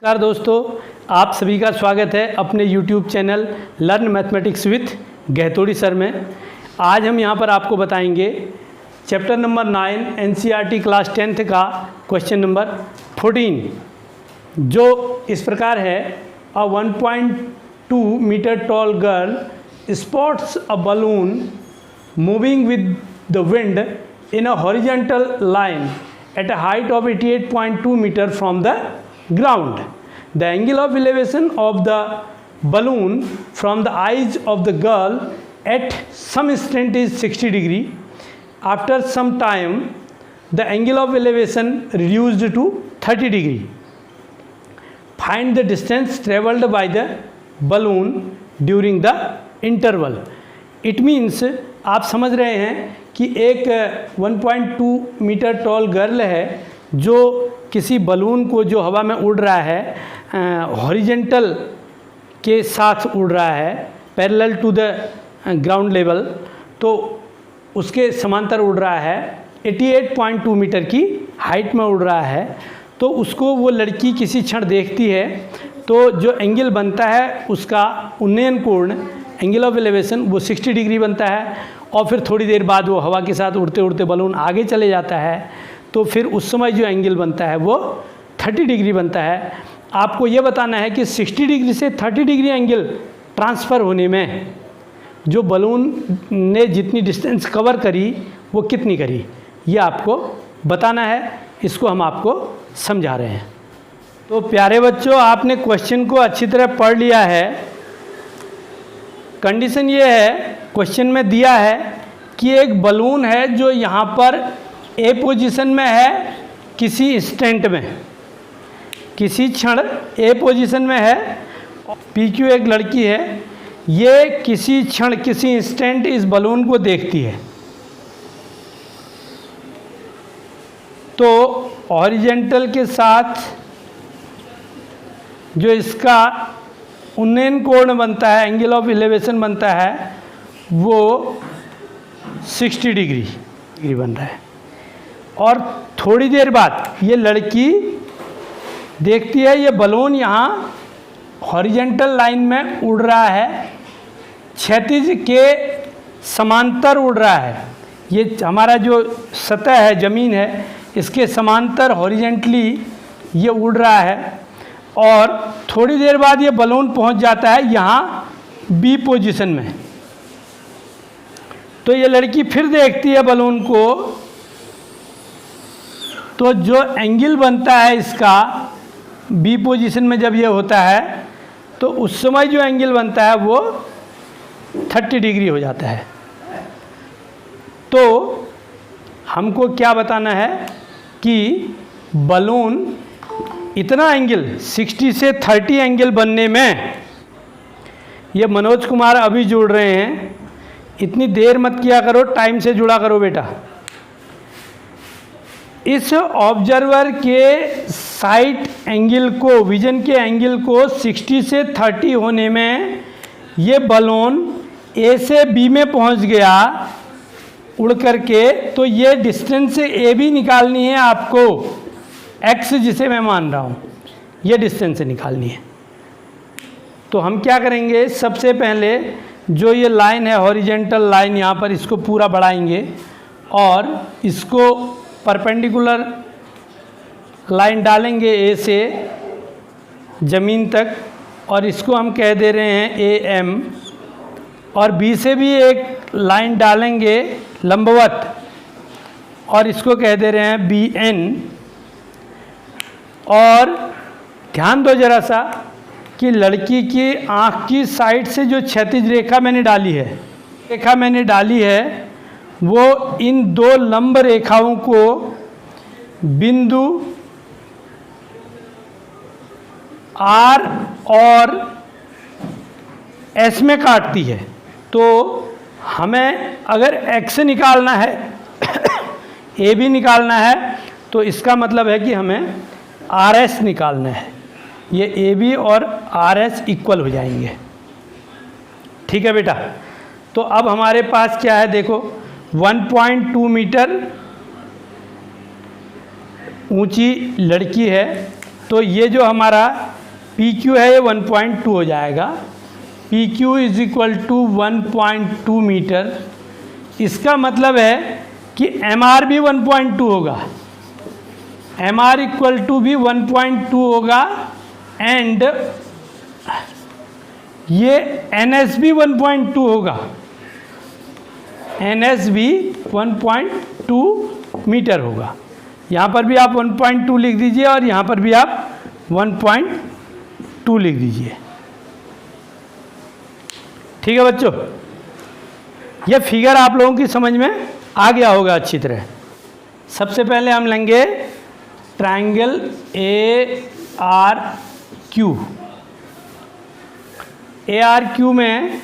नमस्कार दोस्तों, आप सभी का स्वागत है अपने YouTube channel learn mathematics with Gahtodi sir में। आज हम यहाँ पर आपको बताएंगे chapter number 9 NCERT class 10th का क्वेश्चन नंबर 14, जो इस प्रकार है। A 1.2 metre tall girl spots a balloon moving with the wind in a horizontal line at a height of 88.2 meter from the ground. The angle of elevation of the balloon from the eyes of the girl at some instant is 60 degree. After some time, the angle of elevation reduced to 30 degree. Find the distance traveled by the balloon during the interval. It means आप समझ रहे हैं कि एक 1.2 metre tall girl है जो किसी balloon को जो हवा में उड़ रहा है हॉरिजेंटल के साथ उड़ रहा है, parallel to the ground level, तो उसके समांतर उड़ रहा है, 88.2 मीटर की हाइट में उड़ रहा है। तो उसको वो लड़की किसी क्षण देखती है तो जो एंगल बनता है उसका उन्नयन कोण, एंगल ऑफ एलिवेशन, वो 60 डिग्री बनता है। और फिर थोड़ी देर बाद वो हवा के साथ उड़ते उड़ते बलून आगे चले जाता है, तो फिर उस समय जो एंगल बनता है वो 30 डिग्री बनता है। आपको ये बताना है कि 60 डिग्री से 30 डिग्री एंगल ट्रांसफ़र होने में जो बलून ने जितनी डिस्टेंस कवर करी वो कितनी करी, ये आपको बताना है। इसको हम आपको समझा रहे हैं। तो प्यारे बच्चों, आपने क्वेश्चन को अच्छी तरह पढ़ लिया है। कंडीशन ये है, क्वेश्चन में दिया है कि एक बलून है जो यहाँ पर ए पोजीशन में है, किसी इंस्टेंट में, किसी क्षण ए पोजीशन में है। पी क्यू एक लड़की है, ये किसी क्षण, किसी इंस्टेंट इस बलून को देखती है। तो हॉरिजेंटल के साथ जो इसका उन्नयन कोण बनता है, एंगल ऑफ एलिवेशन बनता है, वो 60 डिग्री बन रहा है। और थोड़ी देर बाद ये लड़की देखती है ये बलून यहाँ हॉरिजेंटल लाइन में उड़ रहा है, क्षैतिज के समांतर उड़ रहा है। ये हमारा जो सतह है, ज़मीन है, इसके समांतर हॉरिजेंटली ये उड़ रहा है। और थोड़ी देर बाद ये बलून पहुंच जाता है यहाँ बी पोजीशन में। तो ये लड़की फिर देखती है बलून को, तो जो एंगल बनता है इसका बी पोजीशन में जब ये होता है, तो उस समय जो एंगल बनता है वो 30 डिग्री हो जाता है। तो हमको क्या बताना है कि बलून इतना एंगल 60 से 30 एंगल बनने में, ये मनोज कुमार अभी जुड़ रहे हैं, इतनी देर मत किया करो, टाइम से जुड़ा करो बेटा। इस ऑब्जर्वर के साइट एंगल को, विजन के एंगल को 60 से 30 होने में ये बलून ए से बी में पहुंच गया उड़ करके। तो ये डिस्टेंस ए बी निकालनी है आपको, एक्स जिसे मैं मान रहा हूँ, ये डिस्टेंस निकालनी है। तो हम क्या करेंगे, सबसे पहले जो ये लाइन है हॉरिजेंटल लाइन, यहाँ पर इसको पूरा बढ़ाएंगे और इसको परपेंडिकुलर लाइन डालेंगे ए से ज़मीन तक, और इसको हम कह दे रहे हैं ए एम। और बी से भी एक लाइन डालेंगे लंबवत, और इसको कह दे रहे हैं बी एन। और ध्यान दो ज़रा सा कि लड़की की आँख की साइड से जो क्षैतिज रेखा मैंने डाली है, वो इन दो लंब रेखाओं को बिंदु आर और एस में काटती है। तो हमें अगर एक्स निकालना है ए भी निकालना है, तो इसका मतलब है कि हमें आर एस निकालना है। ये ए बी और आर एस इक्वल हो जाएंगे। ठीक है बेटा। तो अब हमारे पास क्या है, देखो 1.2 मीटर ऊंची लड़की है, तो ये जो हमारा पी क्यू है ये 1.2 हो जाएगा। P Q is equal to 1.2 metre. इसका मतलब है कि एम आर भी 1.2 होगा, एम आर इक्वल टू भी 1.2 होगा, एंड ये एन एस भी 1.2 होगा, एन एस भी 1.2 मीटर होगा। यहाँ पर भी आप 1.2 लिख दीजिए और यहाँ पर भी आप 1.2 लिख दीजिए। ठीक है बच्चों, यह फिगर आप लोगों की समझ में आ गया होगा अच्छी तरह। सबसे पहले हम लेंगे triangle A R Q. A R Q में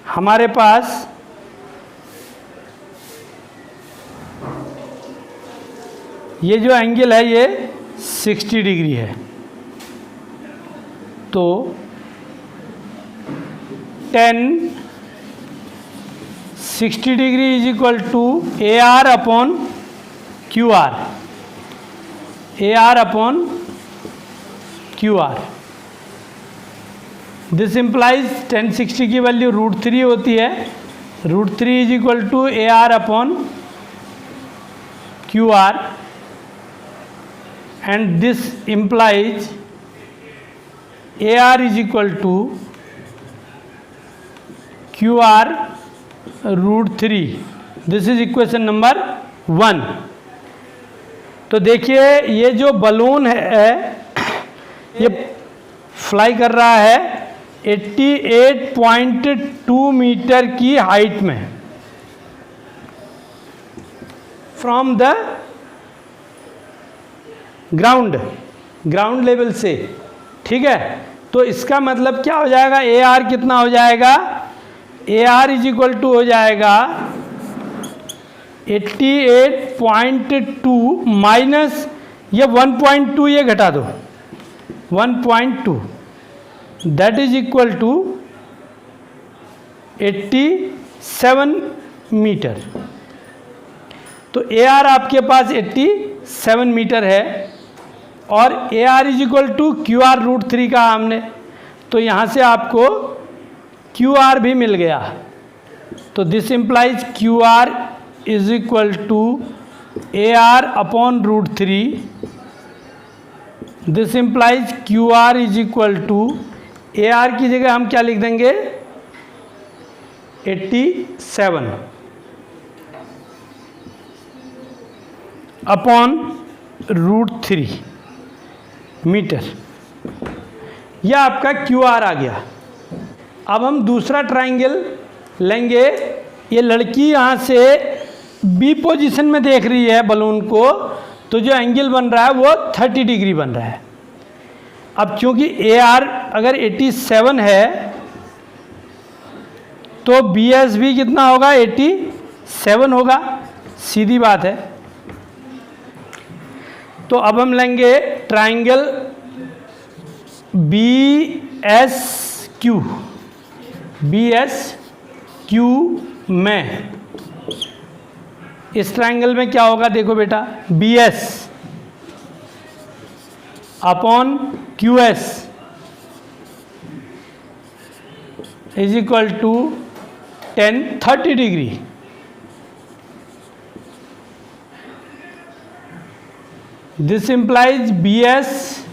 हमारे पास ये जो एंगल है ये 60 डिग्री है। तो 60 degree is equal to A R upon Q R, A R upon Q R. This implies 1060 की वैल्यू √3 होती है। √3 is equal to A R upon Q R, and this implies AR is equal to QR √3। This is equation number 1। तो देखिए ये जो balloon है ये fly कर रहा है 88.2 मीटर की हाइट में फ्रॉम द ग्राउंड लेवल से। ठीक है, तो इसका मतलब क्या हो जाएगा, ए आर कितना हो जाएगा, A R is equal to हो जाएगा 88.2 माइनस ये 1.2, ये घटा दो 1.2, that is equal to 87 metre. तो ए आर आपके पास 87 मीटर है और A R is equal to Q R √3 का हमने, तो यहाँ से आपको क्यू आर भी मिल गया। तो this implies Q R is equal to A R upon √3। This implies Q R is equal to A R की जगह हम क्या लिख देंगे 87 अपॉन √3 मीटर। यह आपका क्यू आर आ गया। अब हम दूसरा ट्रायंगल लेंगे। ये लड़की यहाँ से बी पोजीशन में देख रही है बलून को, तो जो एंगल बन रहा है वो 30 डिग्री बन रहा है। अब चूंकि ए आर अगर 87 है तो बी एस भी कितना होगा 87 होगा, सीधी बात है। तो अब हम लेंगे triangle B S Q. B S Q में इस ट्रायंगल में क्या होगा, देखो बेटा, B S upon Q S is equal to 30 degree. This implies B S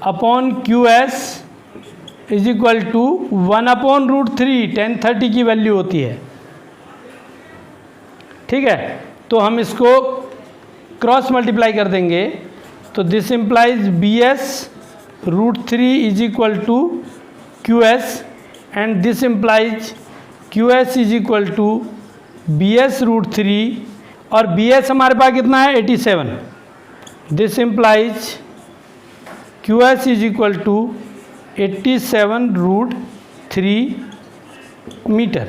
upon Q S is equal to 1 upon √3, 1030 की वैल्यू होती है। ठीक है, तो हम इसको क्रॉस मल्टीप्लाई कर देंगे। तो this implies B S √3 is equal to Q S, and this implies Q S is equal to B S √3, और बी एस हमारे पास कितना है 87। This implies Q S is equal to 87 √3 metre.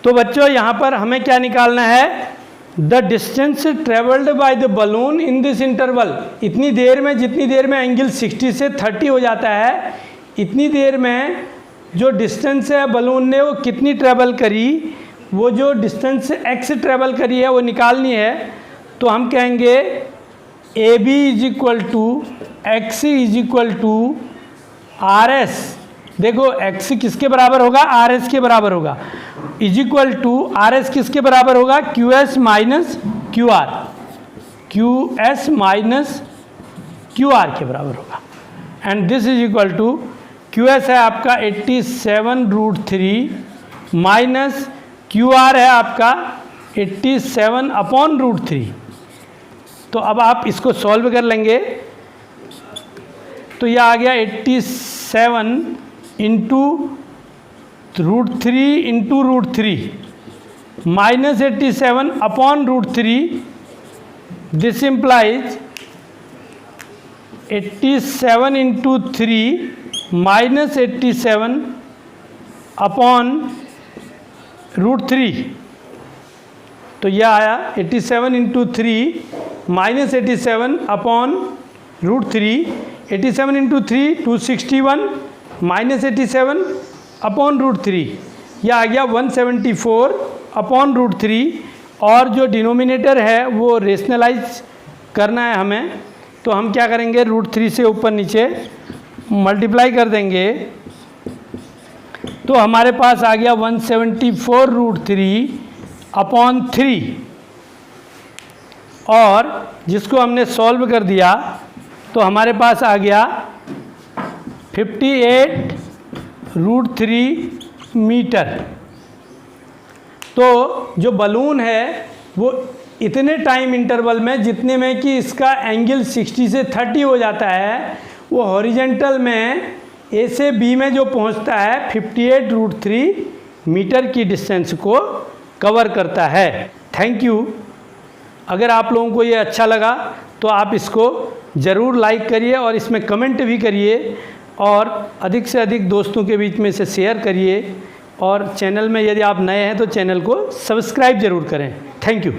तो बच्चों यहाँ पर हमें क्या निकालना है, the distance travelled by the balloon in this interval. इतनी देर में, जितनी देर में एंगल 60 से 30 हो जाता है, इतनी देर में जो डिस्टेंस है बलून ने वो कितनी ट्रेवल करी, वो जो डिस्टेंस x ट्रेवल करी है वो निकालनी है। तो हम कहेंगे A B is equal to X is equal to R S, देखो एक्स किसके बराबर होगा, आर एस के बराबर होगा, is equal to R S किसके बराबर होगा, Q S minus Q R, Q S minus Q R के बराबर होगा। And this is equal to Q S है आपका 87√3 माइनस क्यू आर है आपका 87/√3। तो अब आप इसको सॉल्व कर लेंगे तो यह आ गया 87 into √3 into √3 minus 87/√3। This implies 87 into 3 minus 87/√3। तो यह आया 87 इंटू 3 माइनस 87/√3। 87 इंटू 3 261 माइनस 87/√3, यह आ गया 174/√3। और जो डिनोमिनेटर है वो रेशनलाइज करना है हमें, तो हम क्या करेंगे, √3 से ऊपर नीचे मल्टीप्लाई कर देंगे तो हमारे पास आ गया 174√3/3। और जिसको हमने सॉल्व कर दिया तो हमारे पास आ गया 58√3 मीटर। तो जो बलून है वो इतने टाइम इंटरवल में जितने में कि इसका एंगल 60 से 30 हो जाता है, वो हॉरिजेंटल में ए से बी में जो पहुंचता है 58√3 मीटर की डिस्टेंस को कवर करता है। Thank you. अगर आप लोगों को ये अच्छा लगा तो आप इसको ज़रूर लाइक करिए और इसमें कमेंट भी करिए और अधिक से अधिक दोस्तों के बीच में इसे शेयर करिए। और चैनल में यदि आप नए हैं तो चैनल को सब्सक्राइब ज़रूर करें। Thank you.